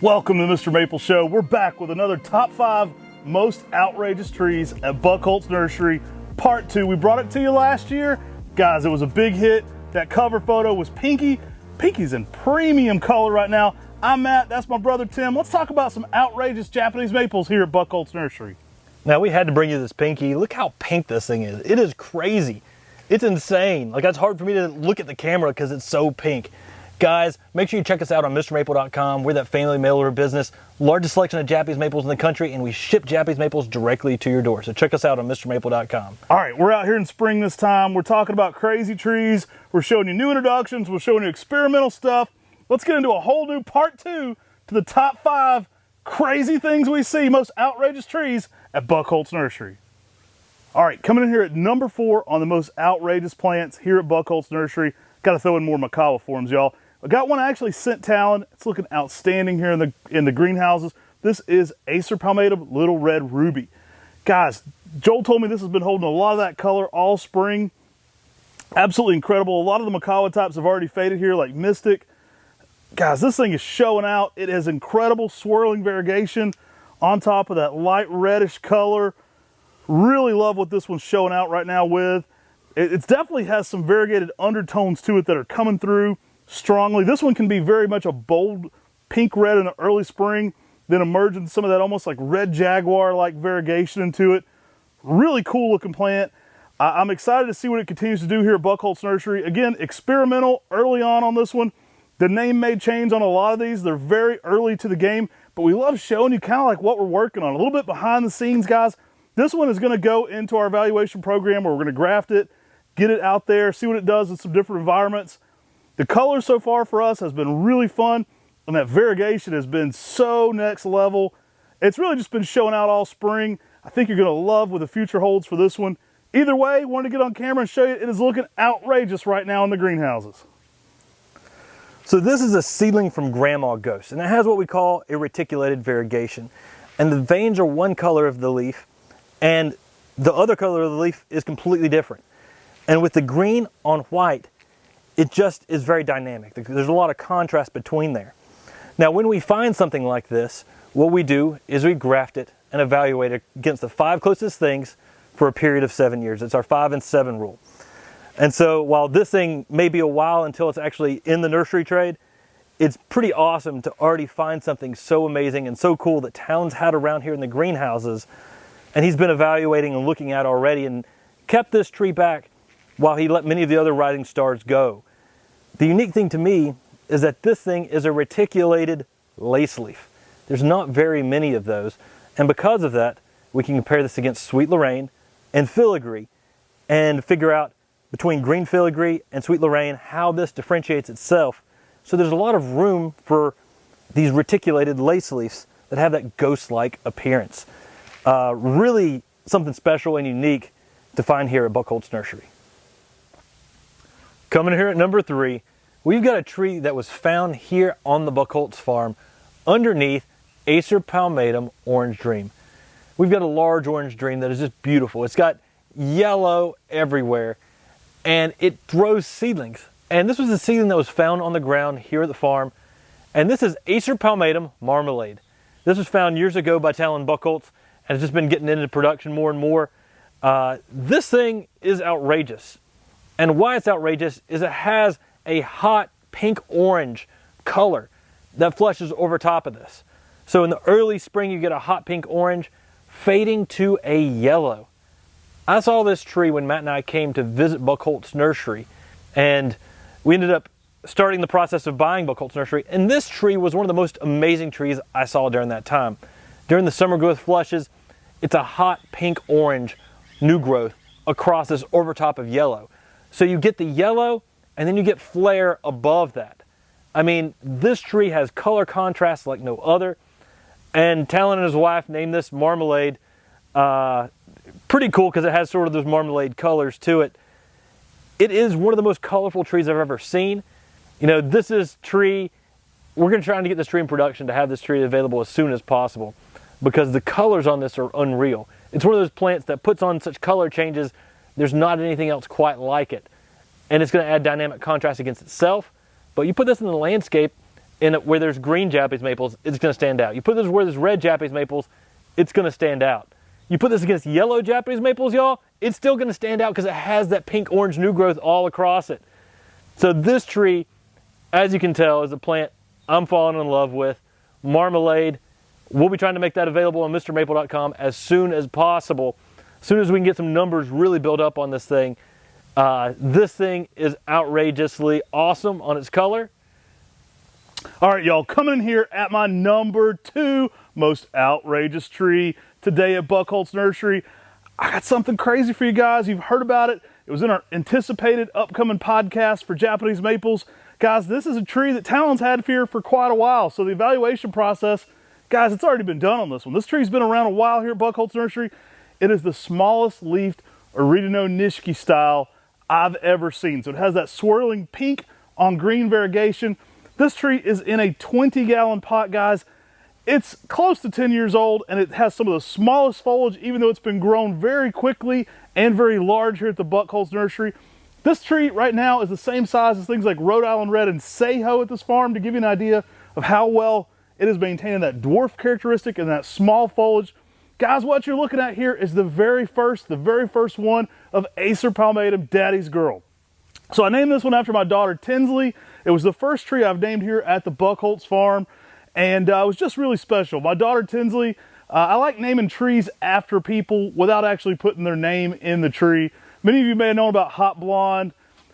Welcome to the MrMaple Show. We're back with another top 5 most outrageous trees at Buchholz Nursery, part 2. We brought it to you last year. Guys, it was a big hit. That cover photo was Pinky. Pinky's in premium color right now. I'm Matt, that's my brother Tim. Let's talk about some outrageous Japanese maples here at Buchholz Nursery. Now we had to bring you this Pinky. Look how pink this thing is. It is crazy. It's insane. Like, it's hard for me to look at the camera because it's so pink. Guys, make sure you check us out on MrMaple.com. We're that family mail order business, largest selection of Japanese maples in the country, and we ship Japanese maples directly to your door. So check us out on MrMaple.com. All right, we're out here in spring this time. We're talking about crazy trees. We're showing you new introductions. We're showing you experimental stuff. Let's get into a whole new part 2 to the top 5 crazy things we see, most outrageous trees at Buchholz Nursery. All right, coming in here at number 4 on the most outrageous plants here at Buchholz Nursery. Got to throw in more Macawa forms, y'all. I got one I actually sent Talon. It's looking outstanding here in the greenhouses. This is Acer palmatum Little Red Ruby. Guys, Joel told me this has been holding a lot of that color all spring. Absolutely incredible. A lot of the Macawa types have already faded here, like Mystic. Guys, this thing is showing out. It has incredible swirling variegation on top of that light reddish color. Really love what this one's showing out right now with. It definitely has some variegated undertones to it that are coming through strongly. This one can be very much a bold pink red in the early spring, then emerge into some of that almost like red jaguar like variegation into it. Really cool looking plant. I'm excited to see what it continues to do here at Buchholz Nursery. Again, experimental early on this one. The name may change on a lot of these. They're very early to the game, but we love showing you kind of like what we're working on. A little bit behind the scenes, guys. This one is going to go into our evaluation program where we're going to graft it, get it out there, see what it does in some different environments. The color so far for us has been really fun, and that variegation has been so next level. It's really just been showing out all spring. I think you're going to love what the future holds for this one. Either way, wanted to get on camera and show you it is looking outrageous right now in the greenhouses. So this is a seedling from Grandma Ghost, and it has what we call a reticulated variegation. And the veins are one color of the leaf, and the other color of the leaf is completely different. And with the green on white, it just is very dynamic. There's a lot of contrast between there. Now, when we find something like this, what we do is we graft it and evaluate it against the 5 closest things for a period of 7 years. It's our 5 and 7 rule. And so while this thing may be a while until it's actually in the nursery trade, it's pretty awesome to already find something so amazing and so cool that Talon's had around here in the greenhouses, and he's been evaluating and looking at already and kept this tree back while he let many of the other rising stars go. The unique thing to me is that this thing is a reticulated lace leaf. There's not very many of those, and because of that, we can compare this against Sweet Lorraine and Filigree and figure out between green Filigree and Sweet Lorraine how this differentiates itself. So there's a lot of room for these reticulated lace leaves that have that ghost-like appearance. Really something special and unique to find here at Buchholz Nursery. Coming here at number 3, we've got a tree that was found here on the Buchholz farm underneath Acer palmatum Orange Dream. We've got a large orange dream that is just beautiful. It's got yellow everywhere, and it throws seedlings. And this was a seedling that was found on the ground here at the farm, and this is Acer palmatum Marmalade. This was found years ago by Talon Buchholz, and it's just been getting into production more and more. This thing is outrageous. And why it's outrageous is it has a hot pink-orange color that flushes over top of this. So in the early spring, you get a hot pink-orange fading to a yellow. I saw this tree when Matt and I came to visit Buchholz Nursery, and we ended up starting the process of buying Buchholz Nursery, and this tree was one of the most amazing trees I saw during that time. During the summer growth flushes, it's a hot pink-orange new growth across this overtop of yellow. So you get the yellow, and then you get flare above that. I mean, this tree has color contrast like no other. And Talon and his wife named this Marmalade. Pretty cool because it has sort of those marmalade colors to it. It is one of the most colorful trees I've ever seen. You know, this is tree, we're going to try to get this tree in production to have this tree available as soon as possible because the colors on this are unreal. It's one of those plants that puts on such color changes, there's not anything else quite like it. And it's going to add dynamic contrast against itself. But you put this in the landscape where there's green Japanese maples, it's going to stand out. You put this where there's red Japanese maples, it's going to stand out. You put this against yellow Japanese maples, y'all, it's still going to stand out because it has that pink-orange new growth all across it. So this tree, as you can tell, is a plant I'm falling in love with. Marmalade, we'll be trying to make that available on MrMaple.com as soon as possible. As soon as we can get some numbers really built up on this thing. This thing is outrageously awesome on its color. All right, y'all, coming in here at my number 2 most outrageous tree today at Buchholz Nursery. I got something crazy for you guys. You've heard about it. It was in our anticipated upcoming podcast for Japanese maples. Guys, this is a tree that Talon's had here for quite a while. So the evaluation process, guys, it's already been done on this one. This tree's been around a while here at Buchholz Nursery. It is the smallest leafed Oridano Nishiki style I've ever seen. So it has that swirling pink on green variegation. This tree is in a 20-gallon pot, guys. It's close to 10 years old, and it has some of the smallest foliage, even though it's been grown very quickly and very large here at the Buchholz Nursery. This tree right now is the same size as things like Rhode Island Red and Seho at this farm, to give you an idea of how well it is maintaining that dwarf characteristic and that small foliage. Guys, what you're looking at here is the very first one of Acer palmatum, Daddy's Girl. So I named this one after my daughter Tinsley. It was the first tree I've named here at the Buchholz farm, and it was just really special. My daughter Tinsley, I like naming trees after people without actually putting their name in the tree. Many of you may have known about Hot Blonde.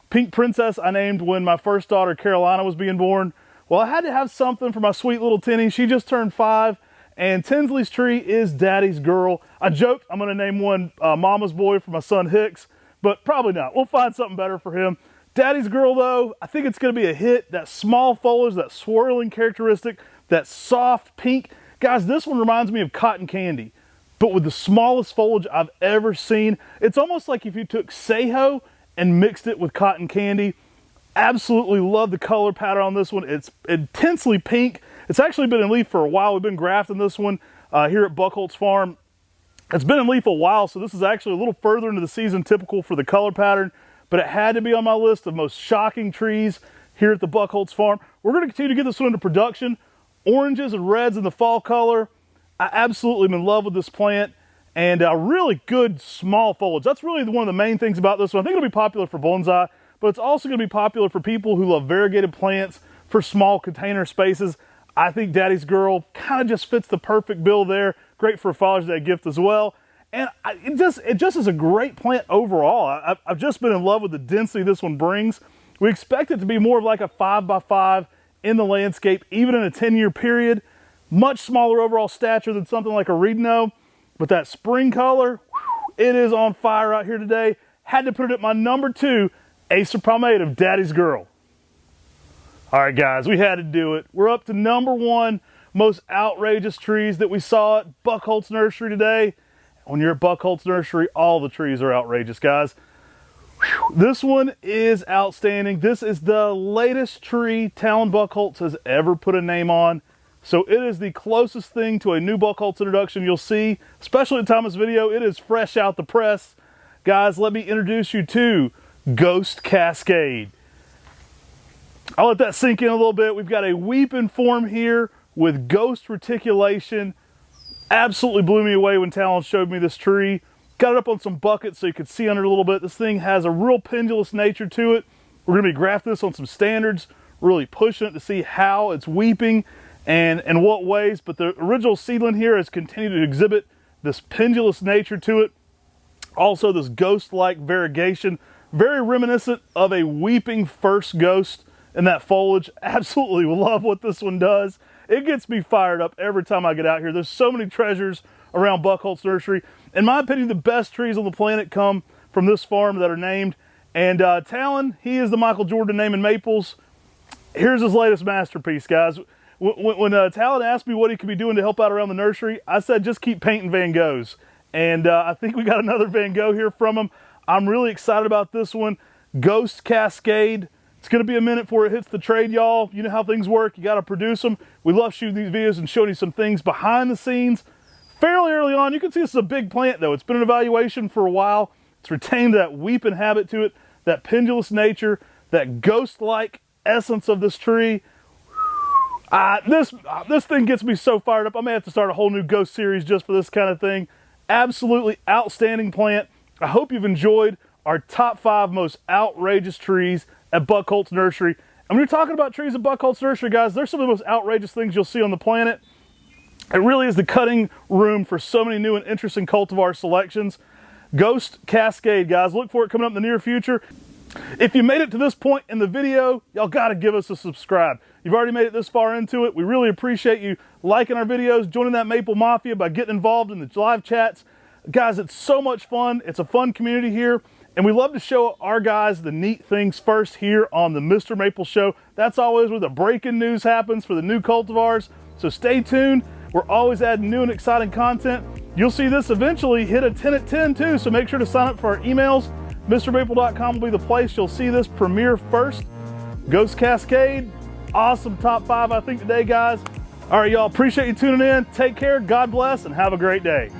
Pink Princess I named when my first daughter Carolina was being born. Well, I had to have something for my sweet little Tinny. She just turned 5, and Tinsley's tree is Daddy's Girl. I joked I'm going to name one Mama's Boy for my son Hicks, but probably not. We'll find something better for him. Daddy's Girl, though, I think it's going to be a hit. That small foliage, that swirling characteristic, that soft pink. Guys, this one reminds me of cotton candy, but with the smallest foliage I've ever seen. It's almost like if you took Seho and mixed it with cotton candy. Absolutely love the color pattern on this one. It's intensely pink. It's actually been in leaf for a while. We've been grafting this one here at Buchholz Farm. It's been in leaf a while, so this is actually a little further into the season typical for the color pattern, but it had to be on my list of most shocking trees here at the Buchholz Farm. We're going to continue to get this one into production. Oranges and reds in the fall color. I absolutely am in love with this plant, and a really good small foliage. That's really one of the main things about this one. I think it'll be popular for bonsai, but it's also going to be popular for people who love variegated plants for small container spaces. I think Daddy's Girl kind of just fits the perfect bill there. Great for a Father's Day gift as well. And it just is a great plant overall. I've just been in love with the density this one brings. We expect it to be more of like a 5x5 in the landscape, even in a 10-year period. Much smaller overall stature than something like a Oridano, but that spring color, it is on fire out here today. Had to put it at my number 2, Acer palmatum, Daddy's Girl. All right, guys, we had to do it. We're up to number 1 most outrageous trees that we saw at Buchholz Nursery today. When you're at Buchholz Nursery, all the trees are outrageous, guys. Whew. This one is outstanding. This is the latest tree Talon Buchholz has ever put a name on. So it is the closest thing to a new Buchholz introduction you'll see, especially at the time of this video. It is fresh out the press. Guys, let me introduce you to Ghost Cascade. I'll let that sink in a little bit. We've got a weeping form here with ghost reticulation. Absolutely blew me away when Talon showed me this tree. Got it up on some buckets so you could see under it a little bit. This thing has a real pendulous nature to it. We're going to be grafting this on some standards, really pushing it to see how it's weeping and in what ways. But the original seedling here has continued to exhibit this pendulous nature to it. Also this ghost-like variegation, very reminiscent of a weeping first ghost in that foliage. Absolutely love what this one does. It gets me fired up every time I get out here. There's so many treasures around Buchholz Nursery. In my opinion, the best trees on the planet come from this farm that are named. And Talon, he is the Michael Jordan naming maples. Here's his latest masterpiece, guys. When Talon asked me what he could be doing to help out around the nursery, I said just keep painting Van Goghs. And I think we got another Van Gogh here from him. I'm really excited about this one. Ghost Cascade. It's going to be a minute before it hits the trade, y'all. You know how things work. You got to produce them. We love shooting these videos and showing you some things behind the scenes. Fairly early on, you can see this is a big plant, though. It's been in evaluation for a while. It's retained that weeping habit to it, that pendulous nature, that ghost-like essence of this tree. This thing gets me so fired up. I may have to start a whole new ghost series just for this kind of thing. Absolutely outstanding plant. I hope you've enjoyed our top 5 most outrageous trees at Buchholz Nursery. And when you're talking about trees at Buchholz Nursery, guys, they're some of the most outrageous things you'll see on the planet. It really is the cutting room for so many new and interesting cultivar selections. Ghost Cascade, guys, look for it coming up in the near future. If you made it to this point in the video, y'all got to give us a subscribe. You've already made it this far into it. We really appreciate you liking our videos, joining that Maple Mafia by getting involved in the live chats. Guys, it's so much fun. It's a fun community here, and we love to show our guys the neat things first here on the MrMaple Show. That's always where the breaking news happens for the new cultivars, so stay tuned. We're always adding new and exciting content. You'll see this eventually hit a 10 at 10 too, so make sure to sign up for our emails. MrMaple.com will be the place you'll see this premiere first. Ghost Cascade, awesome top 5 I think today, guys. All right, y'all, appreciate you tuning in. Take care, God bless, and have a great day.